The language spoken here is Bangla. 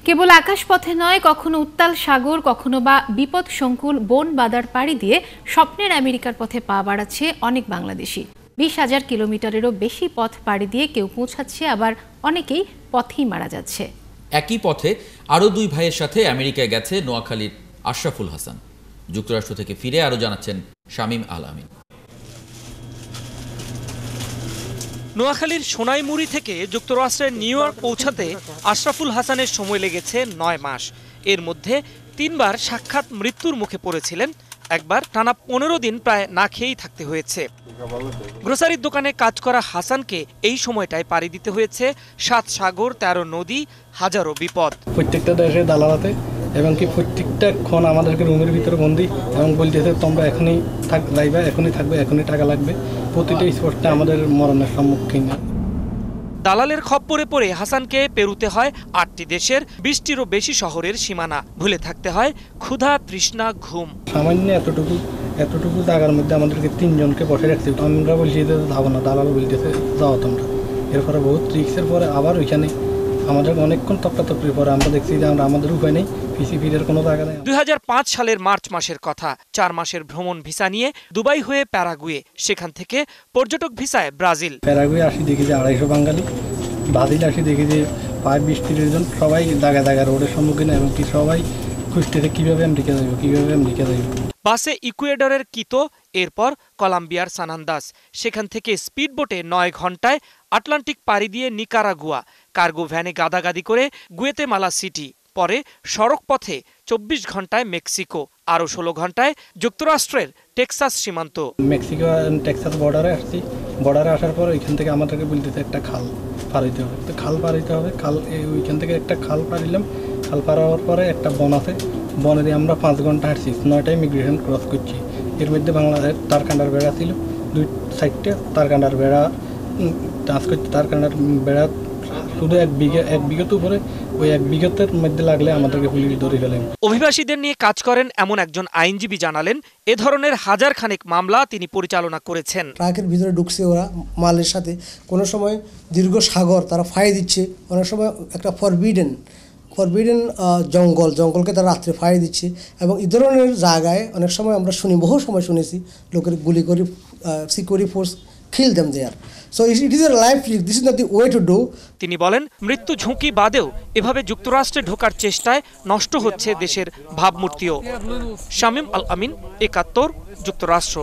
কেবল আকাশপথে নয়, কখনো উত্তাল সাগর, কখনো বা বিপদসংকুল বন বাদার পাড়ি দিয়ে স্বপ্নের আমেরিকার পথে পা বাড়াচ্ছে অনেক বাংলাদেশি। 20,000 কিলোমিটারেরও বেশি পথ পাড়ি দিয়ে কেউ পৌঁছাচ্ছে, আবার অনেকেই পথেই মারা যাচ্ছে। একই পথে আরও দুই ভাইয়ের সাথে আমেরিকায় গেছে নোয়াখালীর আশরাফুল হাসান। যুক্তরাষ্ট্র থেকে ফিরে আরও জানাচ্ছেন শামীম আল আমিন। নোয়াখালীর সোনাইমুড়ি থেকে যুক্তরাষ্ট্রের নিউ ইয়র্ক পৌঁছাতে আশরাফুল হাসানের সময় লেগেছে 9 মাস। এর মধ্যে 3 বার সাক্ষাৎ মৃত্যুর মুখে পড়েছিলেন, একবার টানা 15 দিন প্রায় না খেয়েই থাকতে হয়েছে। গ্রোসারির দোকানে কাজ করা হাসানকে এই সময়টায় পাড়ি দিতে হয়েছে 7 সাগর, 13 নদী, হাজারো বিপদ। প্রত্যেকটা দেশে দালালাতে এবং কি প্রত্যেকটা ক্ষণ আমাদেরকে রুমের ভিতরে বন্দি এবং বলতেছে তোমরা এখনই যাইবা, এখনই থাকবে, এখনই টাকা লাগবে। প্রতিটা স্পটে আমাদের মরণের সম্মুখীন। দালালের খপ্পরে পড়ে হাসানকে পেরুতে হয় 8টি দেশের 20টিরও বেশি শহরের সীমানা। ভুলে থাকতে হয় ক্ষুধা, তৃষ্ণা, ঘুম। সামান্য এতটুকু জায়গার মধ্যে আমাদেরকে 3 জনকে বসে রাখতে হতো। আমরা বলছি যে যাবো না, দালাল বলতেছে যাও তোমরা। এরপরে বহুত রিক্সের পরে আবার ওইখানে আমাদের অনেকক্ষণ তপ্তাতপ্তির পরে আমরা দেখছি যে আমাদের উপায় নেই, ফিরের কোনো জায়গা নেই। 2005 সালের মার্চ মাসের কথা। 4 মাসের ভ্রমণ ভিসা নিয়ে দুবাই হয়ে প্যারাগুয়ে, সেখান থেকে পর্যটক ভিসায় ব্রাজিল। প্যারাগুয়ে আসি দেখি যে 250 বাঙালি, ব্রাজিল আসি দেখি যে 20-30 জন, সবাই জায়গা রোডের সম্মুখীন এবং কি সবাই খুঁজতেছে কিভাবে আমেরিকা যাইব। বাসে ইকুয়েডরের কিতো, এরপর কলম্বিয়ার সান আন্দাস, সেখান থেকে স্পিডবোটে 9 ঘন্টায় আটলান্টিক পাড়ি দিয়ে নিকারাগুয়া, কার্গো ভ্যানে গাদাগাদি করে গুয়েতেমালা সিটি, পরে সড়ক পথে 24 ঘন্টায় মেক্সিকো, আরও 16 ঘন্টায় যুক্তরাষ্ট্রের টেক্সাস সীমান্ত। মেক্সিকো টেক্সাস বর্ডারে আসছি। বর্ডারে আসার পর ওইখান থেকে আমাদেরকে বলতেছে একটা খাল পার হইতে হবে। তো খাল পার হইতে হবে, ওইখান থেকে একটা খাল পারিলাম। খাল পার হওয়ার পরে একটা বন আছে, বনে দিয়ে আমরা 5 ঘন্টা হাঁটছি, 9টা ইমিগ্রেশন ক্রস করছি। এর মধ্যে বাংলাদেশ তারকান্ডার বেড়া ছিল, 2 সাইডে তারকান্ডার বেড়া টাচ করছি। তারকান্ডার বেড়া শুধু এক বিঘত উপরে, ওই 1 বিঘতের মধ্যে লাগলে আমাদেরকে পুলিশ ধরে ফেলেন। অভিবাসীদের নিয়ে কাজ করেন এমন একজন আইনজীবী জানালেন, এ ধরনের 1000 খানেক মামলা তিনি পরিচালনা করেছেন। ট্রাকের ভিতরে ঢুকছে ওরা মালের সাথে, কোনো সময় দীর্ঘ সাগর তারা ফায়ার দিচ্ছে, অনেক সময় একটা ফরবিডেন জঙ্গলকে তারা রাত্রে ফায়ার দিচ্ছে। এবং এই ধরনের জায়গায় অনেক সময় আমরা বহু সময় শুনেছি লোকের গুলি করে security force kill them there. So it is a life risk. This is not the way to do. তিনি বলেন, মৃত্যু ঝুঁকি বাদেও এভাবে যুক্তরাষ্ট্রে ঢোকার চেষ্টায় নষ্ট হচ্ছে দেশের ভাবমূর্তিও। শামীম আল আমিন, 71, যুক্তরাষ্ট্র।